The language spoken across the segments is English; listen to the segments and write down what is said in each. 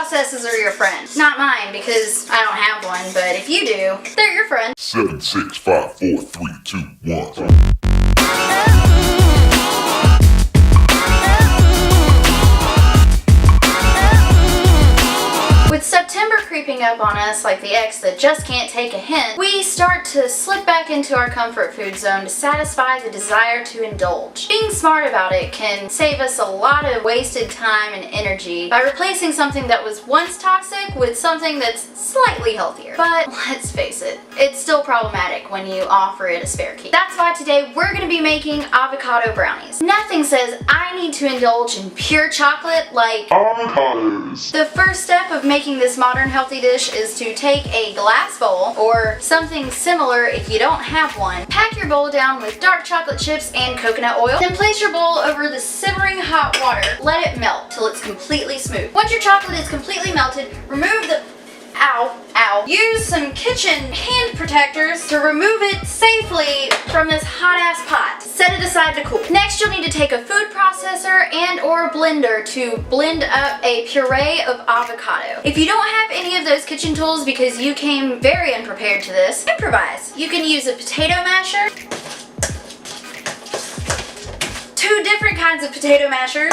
processes are your friend. Not mine, because I don't have one, but if you do, they're your friend. 7, 6, 5, 4, 3, 2, 1. With September creeping up on us like the ex that just can't take a hint, we start to slip back into our comfort food zone to satisfy the desire to indulge. Being smart about it can save us a lot of wasted time and energy by replacing something that was once toxic with something that's slightly healthier. But let's face it, it's still problematic when you offer it a spare key. That's why today we're going to be making avocado brownies. Nothing says I need to indulge in pure chocolate like Avocados. The first step of making this modern healthy dish is to take a glass bowl, or something similar if you don't have one. Pack your bowl down with dark chocolate chips and coconut oil. Then place your bowl over the simmering hot water. Let it melt till it's completely smooth. Once your chocolate is completely melted, remove the Use some kitchen hand protectors to remove it safely from this hot ass pot. Set it aside to cool. Next, you'll need to take a food processor and or a blender to blend up a puree of avocado. If you don't have any of those kitchen tools because you came very unprepared to this, improvise. You can use a potato masher, 2 different kinds of potato mashers.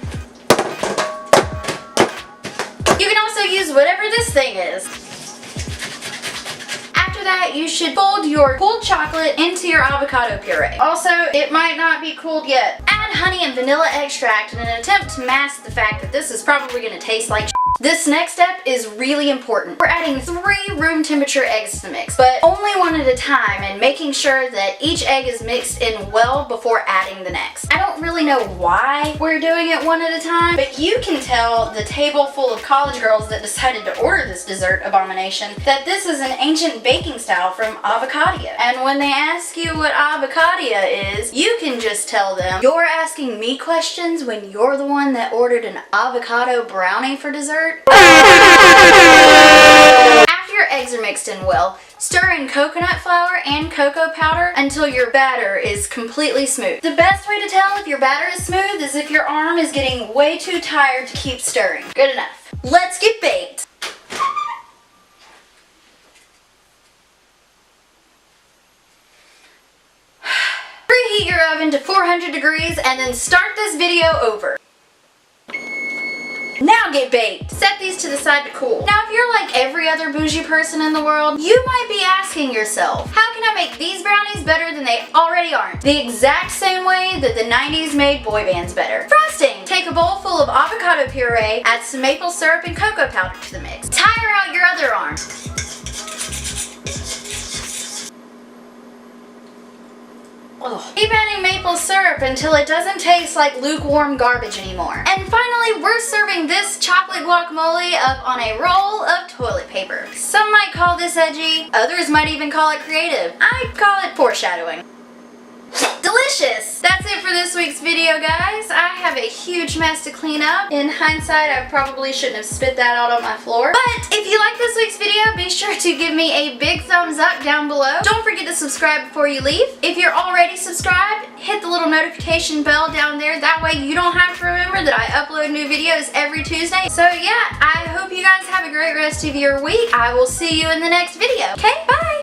You can also use whatever this thing is. After that, you should fold your cooled chocolate into your avocado puree. Also, it might not be cooled yet. Add honey and vanilla extract in an attempt to mask the fact that this is probably going to taste like shit. This next step is really important. We're adding 3 room temperature eggs to the mix, but only one at a time, and making sure that each egg is mixed in well before adding the next. I don't really know why we're doing it one at a time, but you can tell the table full of college girls that decided to order this dessert abomination that this is an ancient baking style from Avocadia. And when they ask you what Avocadia is, you can just tell them you're asking me questions when you're the one that ordered an avocado brownie for dessert. After your eggs are mixed in well, stir in coconut flour and cocoa powder until your batter is completely smooth. The best way to tell if your batter is smooth is if your arm is getting way too tired to keep stirring. Good enough. Let's get baked. Preheat your oven to 400 degrees and then start this video over. Now get baked. Set these to the side to cool. Now if you're like every other bougie person in the world, you might be asking yourself, how can I make these brownies better than they already aren't? The exact same way that the 90s made boy bands better. Frosting. Take a bowl full of avocado puree, add some maple syrup and cocoa powder to the mix. Tire out your other arm. Oh. Keep adding maple syrup until it doesn't taste like lukewarm garbage anymore. And finally, we're serving this chocolate guacamole up on a roll of toilet paper. Some might call this edgy, others might even call it creative. I call it foreshadowing. Delicious! That's it for this week's video, guys. I have a huge mess to clean up. In hindsight, I probably shouldn't have spit that out on my floor. But if you like this week's video, be sure to give me a big thumbs up down below. Don't forget to subscribe before you leave. If you're already subscribed, hit the little notification bell down there. That way you don't have to remember that I upload new videos every Tuesday. So yeah, I hope you guys have a great rest of your week. I will see you in the next video. Okay, bye!